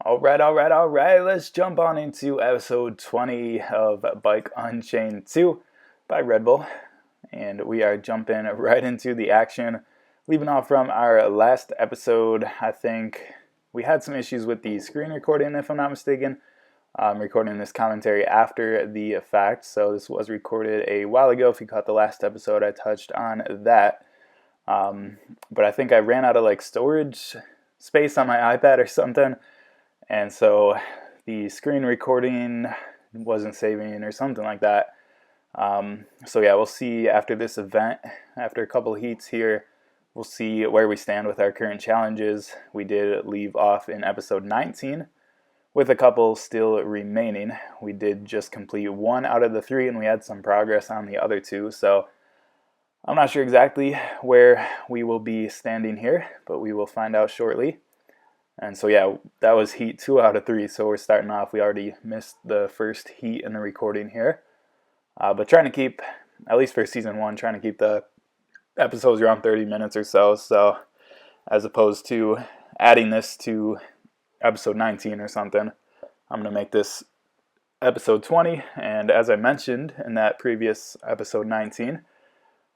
All right. Let's jump on into episode 20 of Bike Unchained 2 by Red Bull. And we are jumping right into the action. Leaving off from our last episode, I think we had some issues with the screen recording, if I'm not mistaken. I'm recording this commentary after the fact, so this was recorded a while ago. If you caught the last episode, I touched on that. But I think I ran out of storage space on my iPad or something. And so the screen recording wasn't saving or something like that. So yeah, we'll see after this event, after a couple of heats here, we'll see where we stand with our current challenges. We did leave off in episode 19 with a couple still remaining. We did just complete one out of the three, and we had some progress on the other two. So I'm not sure exactly where we will be standing here, but we will find out shortly. And so yeah, that was heat 2 out of 3, so we're starting off. We already missed the first heat in the recording here. But trying to keep, at least for season 1, trying to keep the episodes around 30 minutes or so. So as opposed to adding this to episode 19 or something, I'm going to make this episode 20. And as I mentioned in that previous episode 19,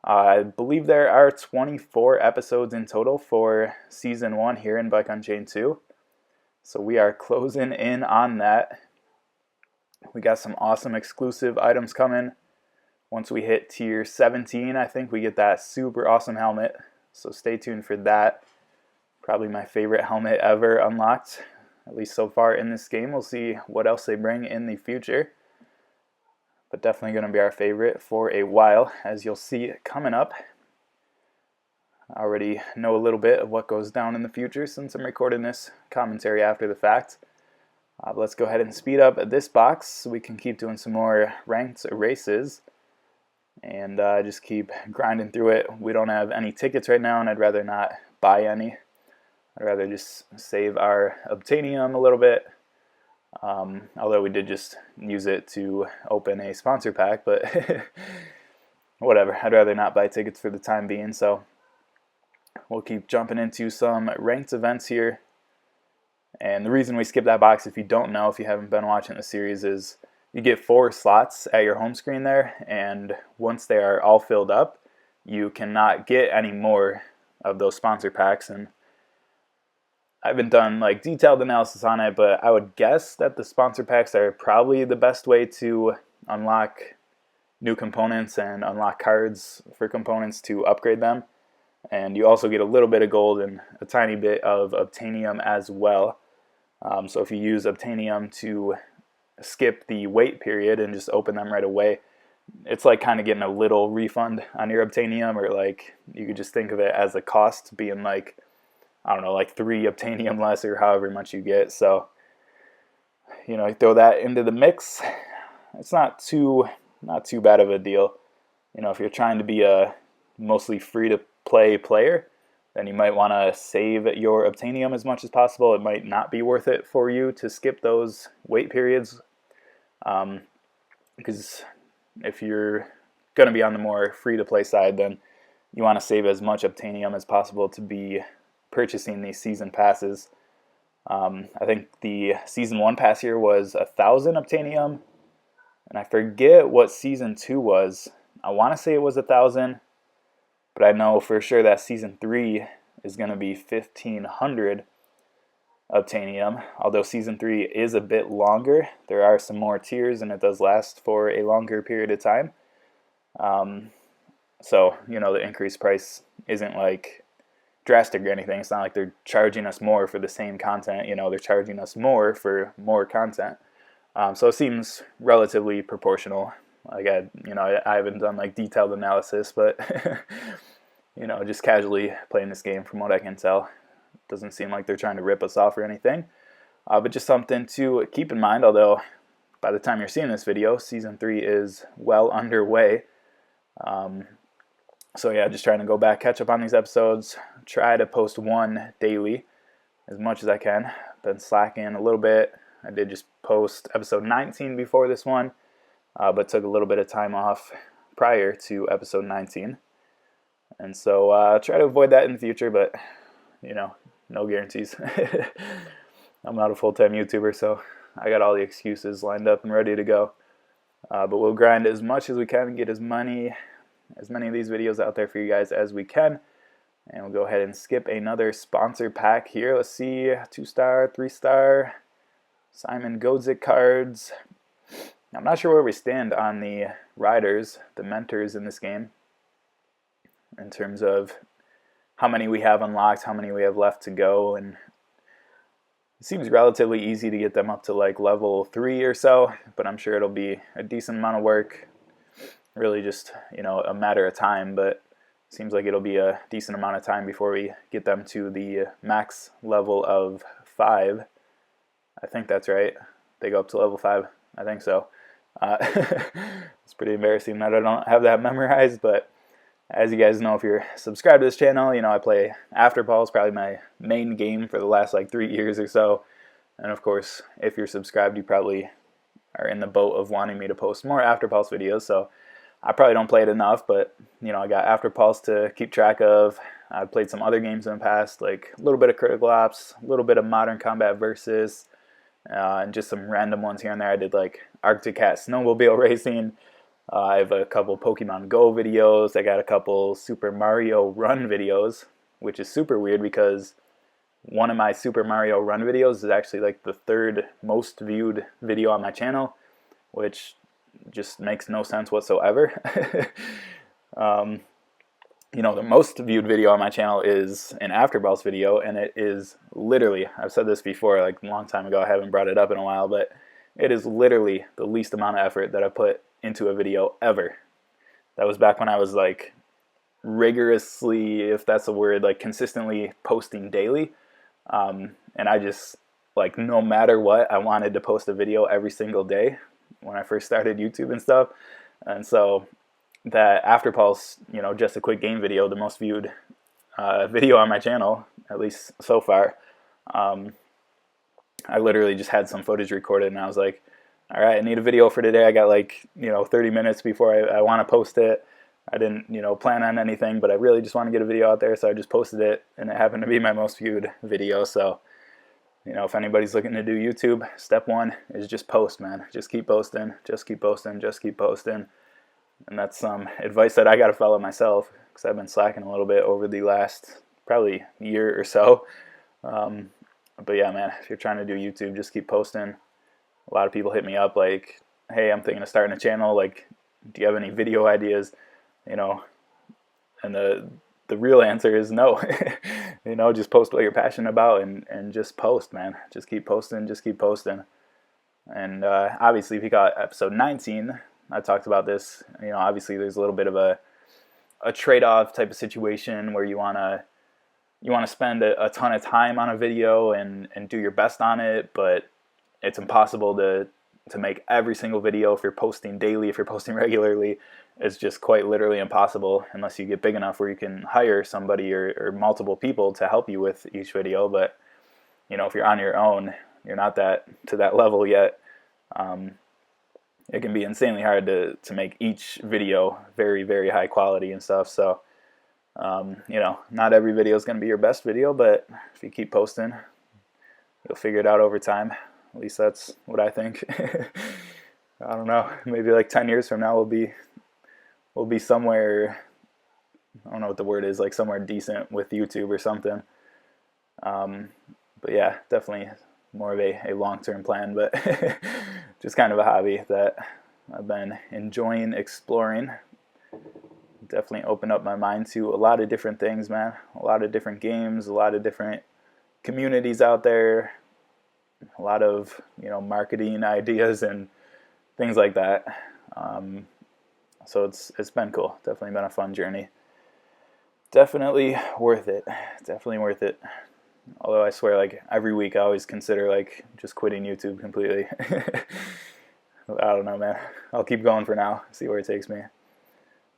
I believe there are 24 episodes in total for Season 1 here in Bike Unchained 2. So we are closing in on that. We got some awesome exclusive items coming. Once we hit tier 17, I think we get that super awesome helmet. So stay tuned for that. Probably my favorite helmet ever unlocked, at least so far in this game. We'll see what else they bring in the future. But definitely going to be our favorite for a while, as you'll see coming up. I already know a little bit of what goes down in the future since I'm recording this commentary after the fact. But let's go ahead and speed up this box so we can keep doing some more ranked races. And just keep grinding through it. We don't have any tickets right now, and I'd rather not buy any. I'd rather just save our Obtainium a little bit. Although we did just use it to open a sponsor pack, but whatever. I'd rather not buy tickets for the time being, so we'll keep jumping into some ranked events here. And the reason we skip that box, if you don't know, if you haven't been watching the series, is you get 4 slots at your home screen there, and once they are all filled up, you cannot get any more of those sponsor packs. And I haven't done detailed analysis on it, but I would guess that the sponsor packs are probably the best way to unlock new components and unlock cards for components to upgrade them. And you also get a little bit of gold and a tiny bit of Obtainium as well. So if you use Obtainium to skip the wait period and just open them right away, it's like kind of getting a little refund on your Obtainium, or you could just think of it as a cost being I don't know, 3 Obtainium less or however much you get. So, you throw that into the mix. It's not too bad of a deal. If you're trying to be a mostly free-to-play player, then you might want to save your Obtainium as much as possible. It might not be worth it for you to skip those wait periods. Because if you're going to be on the more free-to-play side, then you want to save as much Obtainium as possible to be purchasing these season passes. I think the season 1 pass here was 1,000 Obtainium, and I forget what season 2 was. I want to say it was 1,000, but I know for sure that season 3 is going to be 1,500 Obtainium. Although season 3 is a bit longer, there are some more tiers, and it does last for a longer period of time. So the increased price isn't drastic or anything. It's not like they're charging us more for the same content. They're charging us more for more content. So it seems relatively proportional. I haven't done detailed analysis, but just casually playing this game, from what I can tell, doesn't seem like they're trying to rip us off or anything. But just something to keep in mind. Although by the time you're seeing this video, season 3 is well underway. So yeah, just trying to go back, catch up on these episodes, try to post one daily as much as I can. Been slacking a little bit. I did just post episode 19 before this one, but took a little bit of time off prior to episode 19. And so try to avoid that in the future, but no guarantees. I'm not a full-time YouTuber, so I got all the excuses lined up and ready to go. But we'll grind as much as we can, get as many of these videos out there for you guys as we can. And we'll go ahead and skip another sponsor pack here. Let's see, 2-star, 3-star, Simon Godzik cards. I'm not sure where we stand on the riders, the mentors in this game, in terms of how many we have unlocked, how many we have left to go, and it seems relatively easy to get them up to like level 3 or so, but I'm sure it'll be a decent amount of work, really just, you know, a matter of time, but it seems like it'll be a decent amount of time before we get them to the max level of 5. I think that's right. They go up to level 5. I think so. It's pretty embarrassing that I don't have that memorized, but as you guys know, if you're subscribed to this channel, you know I play Afterpulse, probably my main game for the last like 3 years or so. And of course, if you're subscribed, you probably are in the boat of wanting me to post more Afterpulse videos. So I probably don't play it enough, but you know I got Afterpulse to keep track of. I've played some other games in the past, like a little bit of Critical Ops, a little bit of Modern Combat Versus, and just some random ones here and there. I did like Arctic Cat snowmobile racing. I have a couple Pokemon Go videos. I got a couple Super Mario Run videos, which is super weird because one of my Super Mario Run videos is actually like the 3rd most viewed video on my channel, which just makes no sense whatsoever. You know, the most viewed video on my channel is an Afterpulse video, and it is literally, I've said this before like a long time ago, I haven't brought it up in a while, but it is literally the least amount of effort that I put into a video ever. That was back when I was like rigorously, if that's a word, like consistently posting daily. And I just, like, no matter what, I wanted to post a video every single day when I first started YouTube and stuff. And so that Afterpulse, you know, just a quick game video, the most viewed video on my channel, at least so far, I literally just had some footage recorded and I was like, all right, I need a video for today. I got like, you know, 30 minutes before I want to post it. I didn't, you know, plan on anything, but I really just want to get a video out there, so I just posted it, and it happened to be my most viewed video. So, you know, if anybody's looking to do YouTube, step 1 is just post, man. Just keep posting, just keep posting, just keep posting. And that's some advice that I got to follow myself, because I've been slacking a little bit over the last probably year or so. But yeah, man, if you're trying to do YouTube, just keep posting. A lot of people hit me up like, hey, I'm thinking of starting a channel. Like, do you have any video ideas? You know, and the real answer is no. You know, just post what you're passionate about and just post, man. Just keep posting, just keep posting. And obviously, if you got episode 19, I talked about this. You know, obviously, there's a little bit of a trade-off type of situation where you want to spend a ton of time on a video and do your best on it, but it's impossible to make every single video if you're posting daily, if you're posting regularly. It's just quite literally impossible unless you get big enough where you can hire somebody or multiple people to help you with each video. But, you know, if you're on your own, you're not to that level yet. It can be insanely hard to make each video very, very high quality and stuff. So, you know, not every video is going to be your best video, but if you keep posting, you'll figure it out over time. At least that's what I think. I don't know. Maybe like 10 years from now we'll be somewhere, I don't know what the word is, like somewhere decent with YouTube or something. But yeah, definitely more of a long-term plan, but just kind of a hobby that I've been enjoying exploring. Definitely opened up my mind to a lot of different things, man. A lot of different games, a lot of different communities out there, a lot of, you know, marketing ideas and things like that. So it's been cool. Definitely been a fun journey. Definitely worth it. Definitely worth it. Although I swear, like, every week I always consider, like, just quitting YouTube completely. I don't know, man. I'll keep going for now. See where it takes me.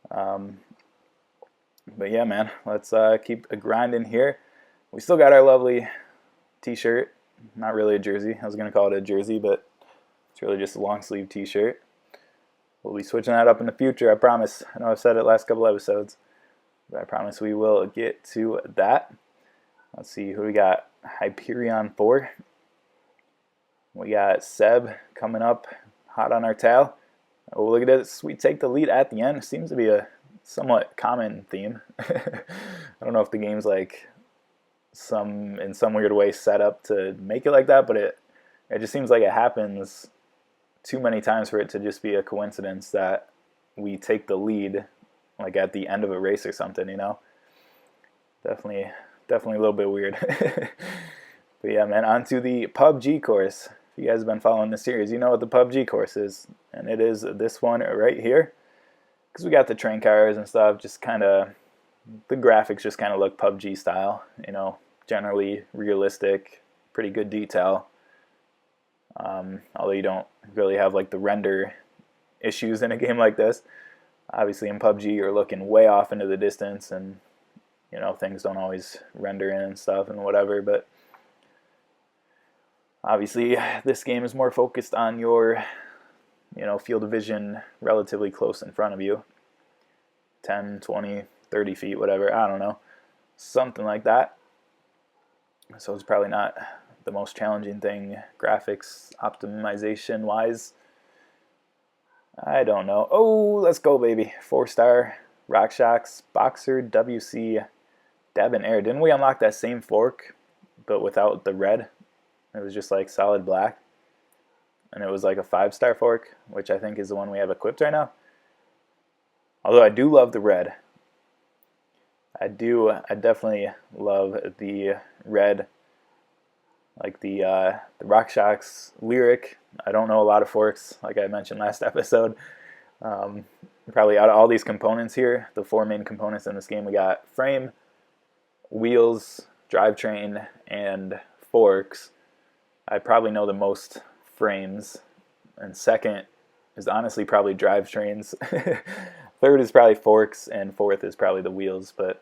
But yeah, man. Let's keep grinding here. We still got our lovely t-shirt. Not really a jersey. I was going to call it a jersey, but it's really just a long sleeve t-shirt. We'll be switching that up in the future, I promise. I know I've said it last couple episodes, but I promise we will get to that. Let's see who we got. Hyperion 4. We got Seb coming up hot on our tail. Oh, look at this. We take the lead at the end. It seems to be a somewhat common theme. I don't know if the game's like in some weird way set up to make it like that, but it just seems like it happens too many times for it to just be a coincidence that we take the lead like at the end of a race or something, you know? Definitely a little bit weird. But yeah, man, on to the PUBG course. If you guys have been following the series, you know what the PUBG course is. And it is this one right here. Because we got the train cars and stuff, just kind of, the graphics just kind of look PUBG style. You know, generally realistic, pretty good detail. Although you don't really have like the render issues in a game like this. Obviously in PUBG you're looking way off into the distance and you know things don't always render in and stuff and whatever, but obviously this game is more focused on your field of vision relatively close in front of you, 10, 20, 30 feet, whatever, I don't know, something like that. So it's probably not the most challenging thing graphics optimization wise. I don't know. Oh, let's go, baby. 4-star Rock Shocks Boxer WC Debonair. Didn't we unlock that same fork but without the red? It was just like solid black. And it was like a 5-star fork, which I think is the one we have equipped right now. Although I do love the red. I definitely love the red. Like the Rock Shocks lyric. I don't know a lot of forks, like I mentioned last episode. Probably out of all these components here, the 4 main components in this game, we got frame, wheels, drivetrain, and forks. I probably know the most frames, and second is honestly probably drivetrains. Third is probably forks, and fourth is probably the wheels, but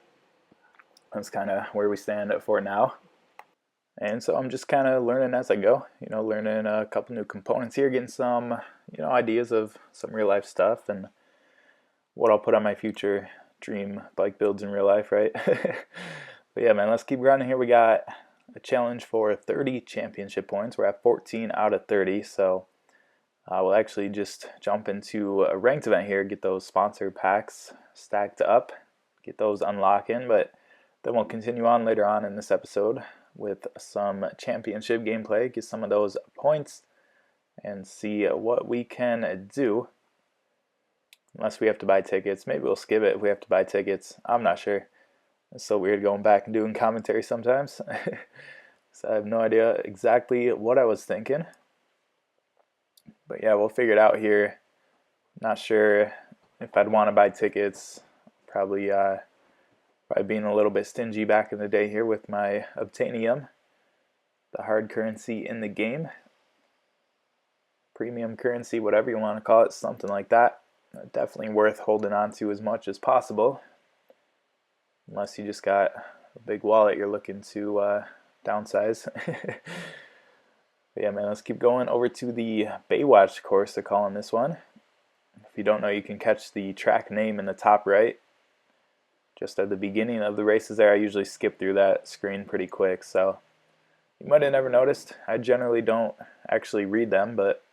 that's kind of where we stand for now. And so I'm just kind of learning as I go, learning a couple new components here, getting some, ideas of some real life stuff and what I'll put on my future dream bike builds in real life, right? But yeah, man, let's keep grinding here. We got a challenge for 30 championship points. We're at 14 out of 30, so we'll actually just jump into a ranked event here, get those sponsor packs stacked up, get those unlocking, but then we'll continue on later on in this episode with some championship gameplay, get some of those points, and see what we can do. Unless we have to buy tickets. Maybe we'll skip it if we have to buy tickets. I'm not sure. It's so weird going back and doing commentary sometimes. So I have no idea exactly what I was thinking. But yeah, we'll figure it out here. Not sure if I'd want to buy tickets. Probably being a little bit stingy back in the day here with my Obtainium, the hard currency in the game, premium currency, whatever you want to call it, something like that. Definitely worth holding on to as much as possible, unless you just got a big wallet you're looking to downsize. But yeah, man, let's keep going over to the Baywatch course, they're calling this one. If you don't know, you can catch the track name in the top right. Just at the beginning of the races there, I usually skip through that screen pretty quick, so you might have never noticed. I generally don't actually read them, but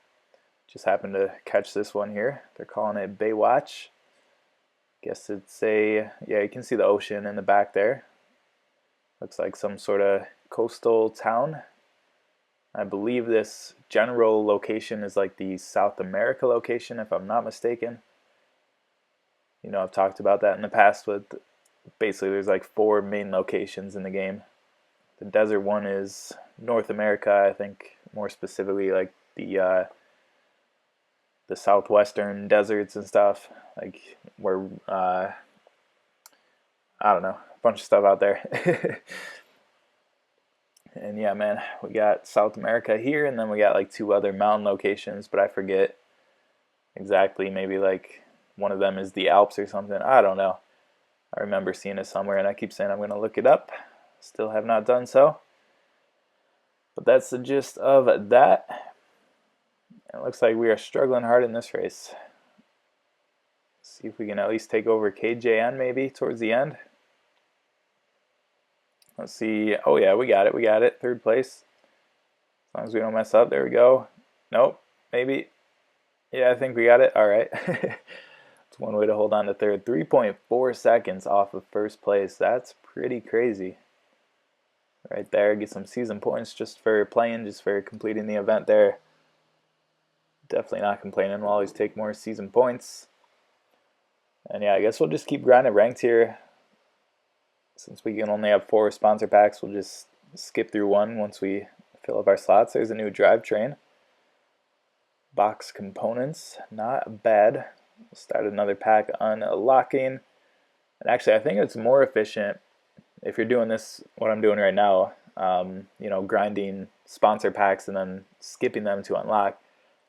just happened to catch this one here. They're calling it Baywatch. Guess it's yeah, you can see the ocean in the back there. Looks like some sort of coastal town. I believe this general location is like the South America location, if I'm not mistaken. I've talked about that in the past with basically there's like 4 main locations in the game. The desert one is North America, I think more specifically like the southwestern deserts and stuff, like where I don't know, a bunch of stuff out there. And yeah, man, we got South America here, and then we got like 2 other mountain locations, but I forget exactly. Maybe like one of them is the Alps or something. I don't know. I remember seeing it somewhere, and I keep saying I'm going to look it up. Still have not done so. But that's the gist of that. It looks like we are struggling hard in this race. See if we can at least take over KJN maybe towards the end. Let's see. Oh yeah, we got it. 3rd place. As long as we don't mess up. There we go. Nope. Maybe. Yeah, I think we got it. All right. It's one way to hold on to third. 3.4 seconds off of first place. That's pretty crazy. Right there. Get some season points just for playing, just for completing the event there. Definitely not complaining. We'll always take more season points. And yeah, I guess we'll just keep grinding ranked here. Since we can only have 4 sponsor packs, we'll just skip through one once we fill up our slots. There's a new drivetrain. Box components, not bad. We'll start another pack unlocking. And actually, I think it's more efficient if you're doing this, what I'm doing right now, grinding sponsor packs and then skipping them to unlock.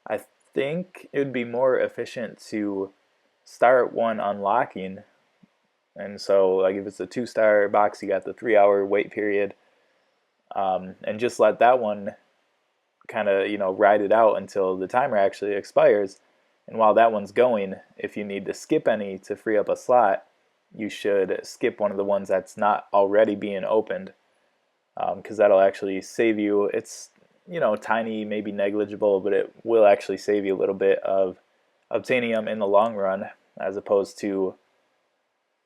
I think it would be more efficient to start one unlocking. And so, like, if it's a 2-star box, you got the 3-hour wait period, and just let that one kind of, ride it out until the timer actually expires. And while that one's going, if you need to skip any to free up a slot, you should skip one of the ones that's not already being opened, because that'll actually save you. It's, tiny, maybe negligible, but it will actually save you a little bit of obtainium in the long run, as opposed to,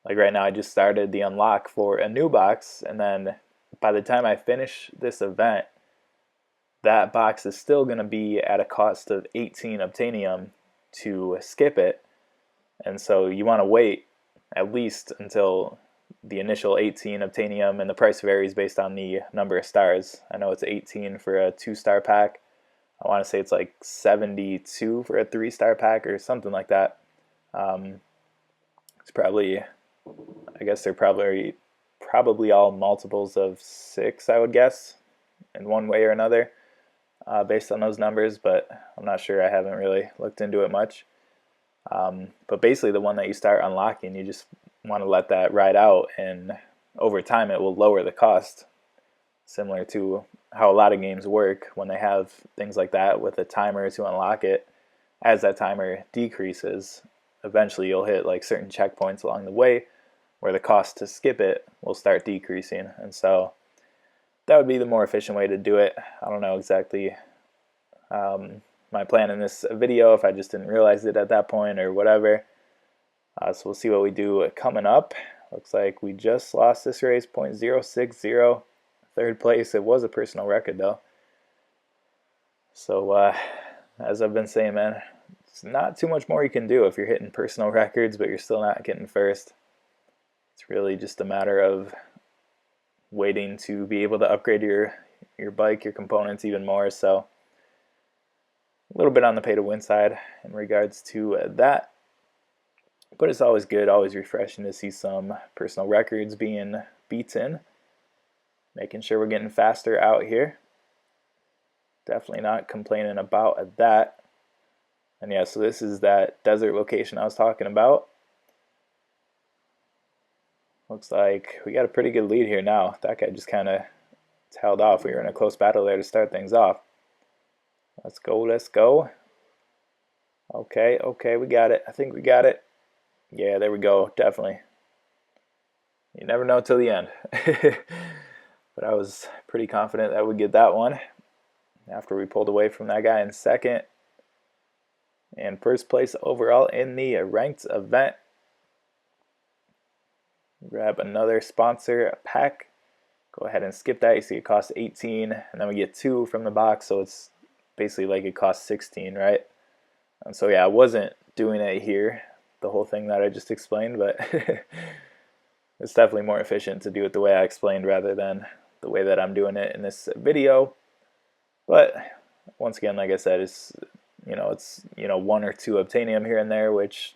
like right now, I just started the unlock for a new box, and then by the time I finish this event, that box is still going to be at a cost of 18 obtainium to skip it. And so you want to wait at least until the initial 18 obtainium, and the price varies based on the number of stars. I know it's 18 for a 2-star pack. I want to say it's like 72 for a 3-star pack or something like that. It's probably, I guess they're probably all multiples of 6, I would guess, in one way or another, based on those numbers, but I'm not sure. I haven't really looked into it much. But basically the one that you start unlocking, you just want to let that ride out, and over time it will lower the cost, similar to how a lot of games work when they have things like that with a timer to unlock it. As that timer decreases, eventually you'll hit like certain checkpoints along the way where the cost to skip it will start decreasing. And so that would be the more efficient way to do it. I don't know exactly my plan in this video, if I just didn't realize it at that point or whatever. So we'll see what we do coming up. Looks like we just lost this race, 0.060. Third place. It was a personal record though. So as I've been saying, man, it's not too much more you can do if you're hitting personal records, but you're still not getting first. It's really just a matter of waiting to be able to upgrade your bike, your components even more. So a little bit on the pay to win side in regards to that. But it's always good, always refreshing to see some personal records being beaten. Making sure we're getting faster out here. Definitely not complaining about that. And yeah, so this is that desert location I was talking about. Looks like we got a pretty good lead here now. That guy just kind of held off. We were in a close battle there to start things off. Let's go, let's go. Okay, we got it. I think we got it. Yeah, there we go, definitely. You never know till the end. But I was pretty confident that we'd get that one after we pulled away from that guy in second. And first place overall in the ranked event. Grab another sponsor pack. Go ahead and skip that. You see it costs 18, and then we get 2 from the box, so it's basically like it costs 16, right? And so yeah, I wasn't doing it here, the whole thing that I just explained, but it's definitely more efficient to do it the way I explained rather than the way that I'm doing it in this video. But once again, like I said, it's 1 or 2 obtainium here and there, which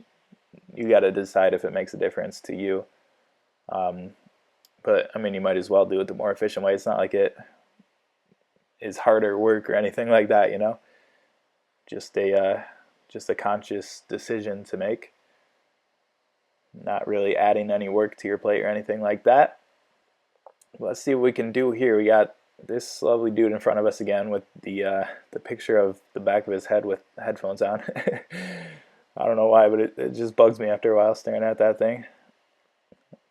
you got to decide if it makes a difference to you. But I mean, you might as well do it the more efficient way. It's not like it is harder work or anything like that, Just a conscious decision to make. Not really adding any work to your plate or anything like that. Let's see what we can do here. We got this lovely dude in front of us again with the picture of the back of his head with headphones on. I don't know why, but it just bugs me after a while staring at that thing.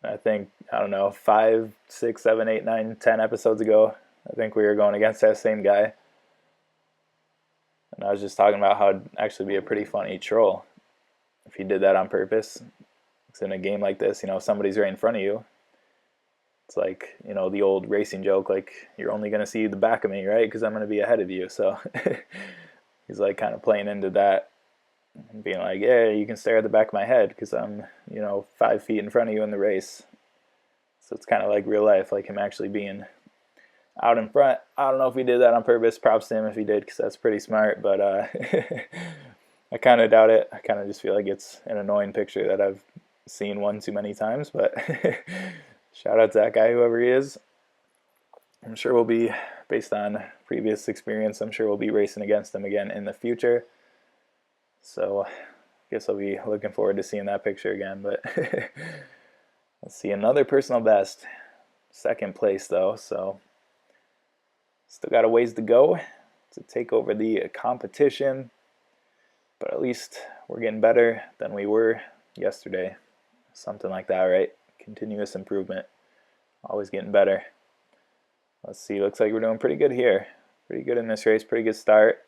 I think, 5, 6, 7, 8, 9, 10 episodes ago, I think we were going against that same guy. And I was just talking about how it'd actually be a pretty funny troll if you did that on purpose. Because in a game like this, if somebody's right in front of you, it's like, the old racing joke, like, you're only going to see the back of me, right? Because I'm going to be ahead of you. So he's like kind of playing into that and being like, yeah, you can stare at the back of my head because I'm, 5 feet in front of you in the race. So it's kind of like real life, like him actually being out in front. I don't know if he did that on purpose. Props to him if he did, because that's pretty smart. But I kind of doubt it. I kind of just feel like it's an annoying picture that I've seen one too many times. But shout out to that guy, whoever he is. I'm sure we'll be, based on previous experience, I'm sure we'll be racing against him again in the future. So I guess I'll be looking forward to seeing that picture again. But let's see, another personal best. Second place, though, so still got a ways to go to take over the competition. But at least we're getting better than we were yesterday. Something like that, right? Continuous improvement. Always getting better. Let's see, looks like we're doing pretty good here. Pretty good in this race, pretty good start.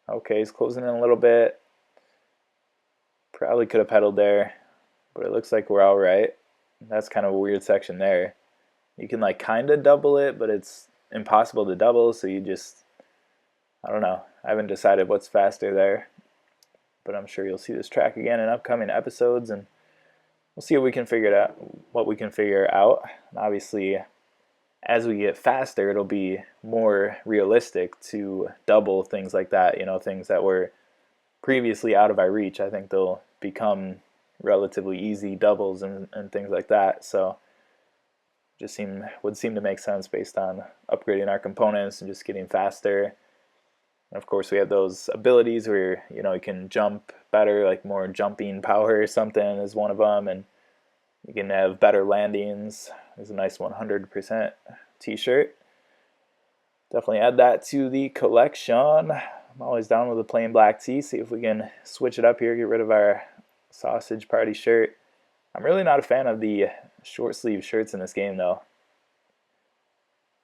Okay, he's closing in a little bit. Probably could have pedaled there, but it looks like we're all right. That's kind of a weird section there. You can like kind of double it, but it's impossible to double, so you just, I don't know. I haven't decided what's faster there, but I'm sure you'll see this track again in upcoming episodes, and we'll see what we can figure out. And obviously, as we get faster, it'll be more realistic to double things like that. Things that were previously out of our reach. I think they'll become relatively easy doubles and things like that. So just would seem to make sense based on upgrading our components and just getting faster. And of course, we have those abilities where you can jump better, like more jumping power or something is one of them, and you can have better landings. There's a nice 100% t-shirt. Definitely add that to the collection. I'm always down with a plain black tee. See if we can switch it up here, get rid of our sausage party shirt. I'm really not a fan of the short sleeve shirts in this game, though.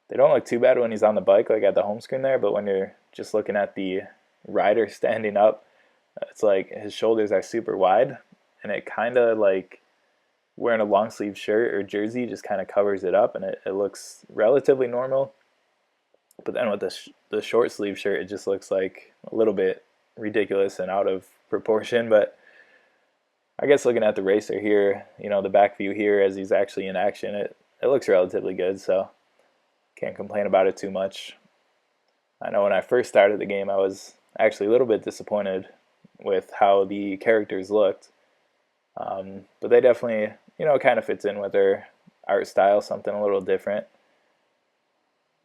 They don't look too bad when he's on the bike, like at the home screen there, but when you're just looking at the rider standing up, it's like his shoulders are super wide, and it kind of like wearing a long sleeve shirt or jersey just kind of covers it up, and it looks relatively normal. But then with the short sleeve shirt, it just looks like a little bit ridiculous and out of proportion. But I guess looking at the racer here, the back view here as he's actually in action, it looks relatively good, so can't complain about it too much. I know when I first started the game, I was actually a little bit disappointed with how the characters looked. But they definitely, kind of fits in with their art style, something a little different.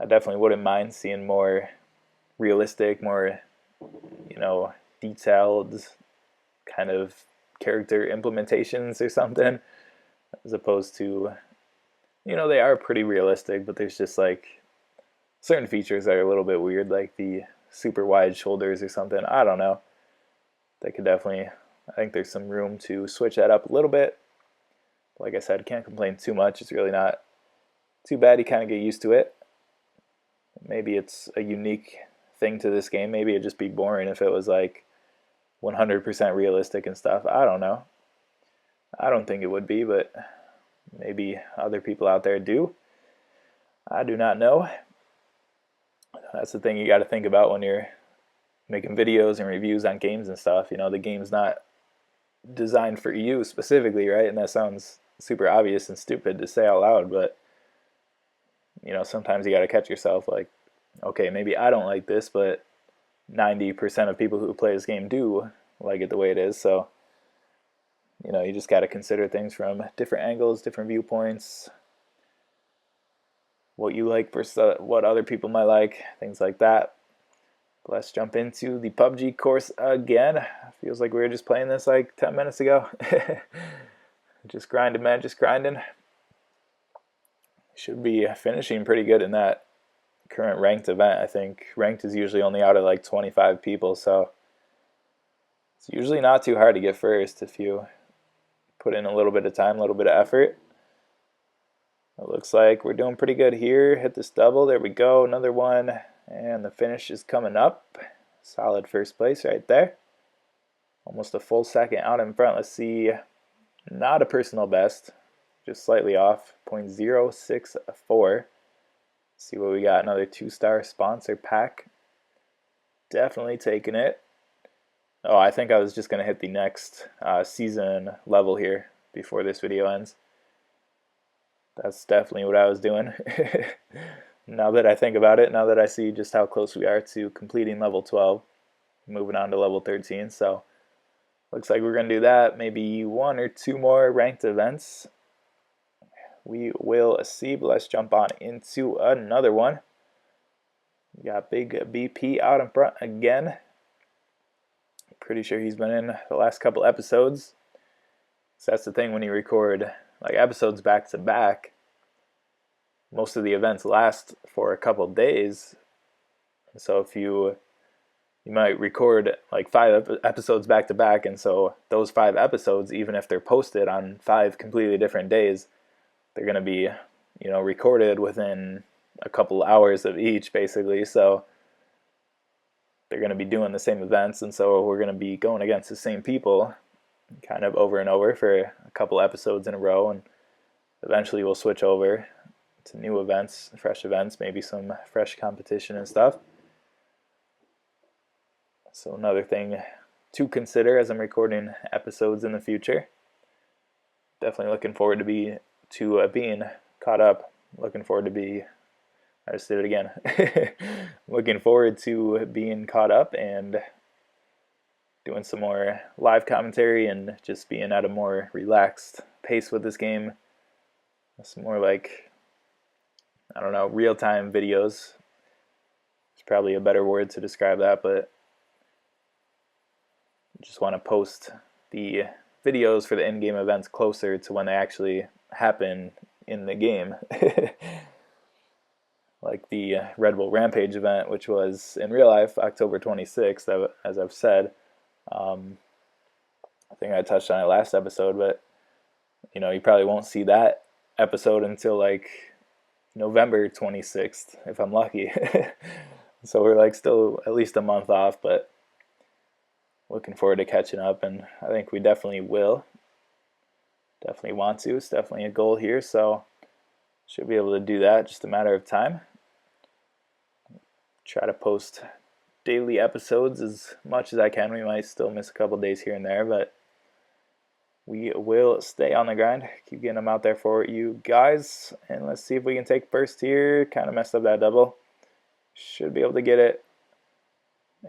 I definitely wouldn't mind seeing more realistic, more, detailed kind of character implementations or something, as opposed to, they are pretty realistic, but there's just like certain features that are a little bit weird, like the super wide shoulders or something. I don't know. They could definitely, I think there's some room to switch that up a little bit. Like I said, can't complain too much. It's really not too bad. You kind of get used to it. Maybe it's a unique thing to this game. Maybe it'd just be boring if it was like 100% realistic and stuff. I don't know. I don't think it would be, but maybe other people out there do. I do not know. That's the thing you got to think about when you're making videos and reviews on games and stuff. The game's not designed for you specifically, right? And that sounds super obvious and stupid to say out loud, but sometimes you got to catch yourself like, okay, maybe I don't like this, but 90% of people who play this game do like it the way it is. So, you just got to consider things from different angles, different viewpoints, what you like versus what other people might like, things like that. But let's jump into the PUBG course again. Feels like we were just playing this like 10 minutes ago. Just grinding, man, just grinding. Should be finishing pretty good in that current ranked event. I think ranked is usually only out of like 25 people, so it's usually not too hard to get first if you put in a little bit of time, a little bit of effort. It looks like we're doing pretty good here. Hit this double. There we go. Another one. And the finish is coming up. Solid first place right there. Almost a full second out in front. Let's see. Not a personal best. Just slightly off. 0.064. See what we got. Another 2-star sponsor pack. Definitely taking it. Oh, I think I was just going to hit the next season level here before this video ends. That's definitely what I was doing. Now that I think about it, now that I see just how close we are to completing level 12, moving on to level 13. So looks like we're going to do that. Maybe 1 or 2 more ranked events. We will see, but let's jump on into another one. We got Big BP out in front again. Pretty sure he's been in the last couple episodes. So that's the thing when you record like episodes back to back. Most of the events last for a couple days. So if you might record like 5 episodes back to back, and so those 5 episodes, even if they're posted on 5 completely different days, they're going to be, recorded within a couple hours of each, basically. So they're going to be doing the same events, and so we're going to be going against the same people kind of over and over for a couple episodes in a row, and eventually we'll switch over to new events, fresh events, maybe some fresh competition and stuff. So another thing to consider as I'm recording episodes in the future. Definitely looking forward to being caught up. I just did it again. Looking forward to being caught up and doing some more live commentary and just being at a more relaxed pace with this game. Some more like, I don't know, real-time videos. It's probably a better word to describe that, but I just want to post the videos for the in-game events closer to when they actually happen in the game. Like the Red Bull Rampage event, which was in real life October 26th, as I've said. I think I touched on it last episode, but you probably won't see that episode until like November 26th, if I'm lucky. So we're like still at least a month off, but looking forward to catching up, and I think we definitely will. Definitely want to. It's definitely a goal here, so should be able to do that. Just a matter of time. Try to post daily episodes as much as I can. We might still miss a couple days here and there, but we will stay on the grind. Keep getting them out there for you guys. And let's see if we can take first here. Kind of messed up that double. Should be able to get it.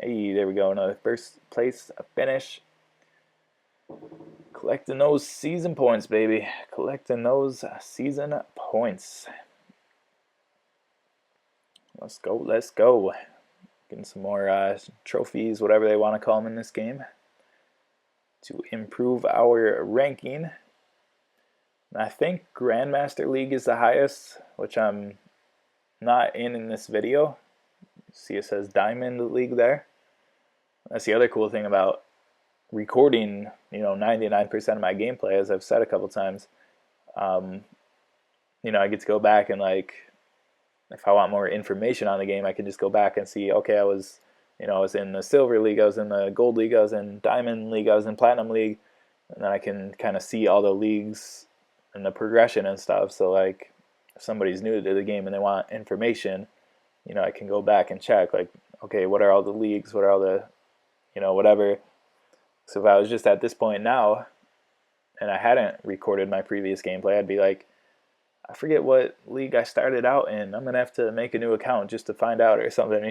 Hey, there we go. Another first place finish. Collecting those season points, baby. Collecting those season points. Let's go, let's go. Getting some more trophies, whatever they want to call them in this game, to improve our ranking. And I think Grandmaster League is the highest, which I'm not in this video. See, it says Diamond League there. That's the other cool thing about recording, 99% of my gameplay, as I've said a couple times. I get to go back and if I want more information on the game, I can just go back and see, okay, I was in the Silver League, I was in the Gold League, I was in Diamond League, I was in Platinum League, and then I can kind of see all the leagues and the progression and stuff. So if somebody's new to the game and they want information, I can go back and check, okay, what are all the leagues, what are all the, whatever. So if I was just at this point now, and I hadn't recorded my previous gameplay, I'd be like, I forget what league I started out in. I'm going to have to make a new account just to find out or something,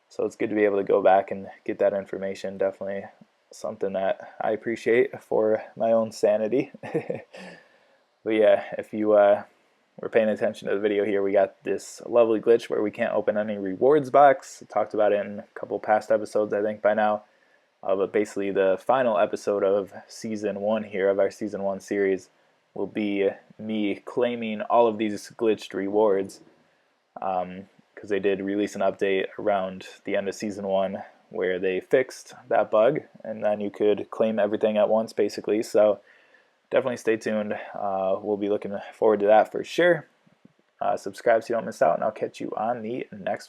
So it's good to be able to go back and get that information. Definitely something that I appreciate for my own sanity. But yeah, if you were paying attention to the video here, we got this lovely glitch where we can't open any rewards box. I talked about it in a couple past episodes, I think, by now. But basically the final episode of Season 1 here, of our Season 1 series, will be me claiming all of these glitched rewards, because they did release an update around the end of Season 1 where they fixed that bug, and then you could claim everything at once, basically. So definitely stay tuned. We'll be looking forward to that for sure. Subscribe so you don't miss out, and I'll catch you on the next one.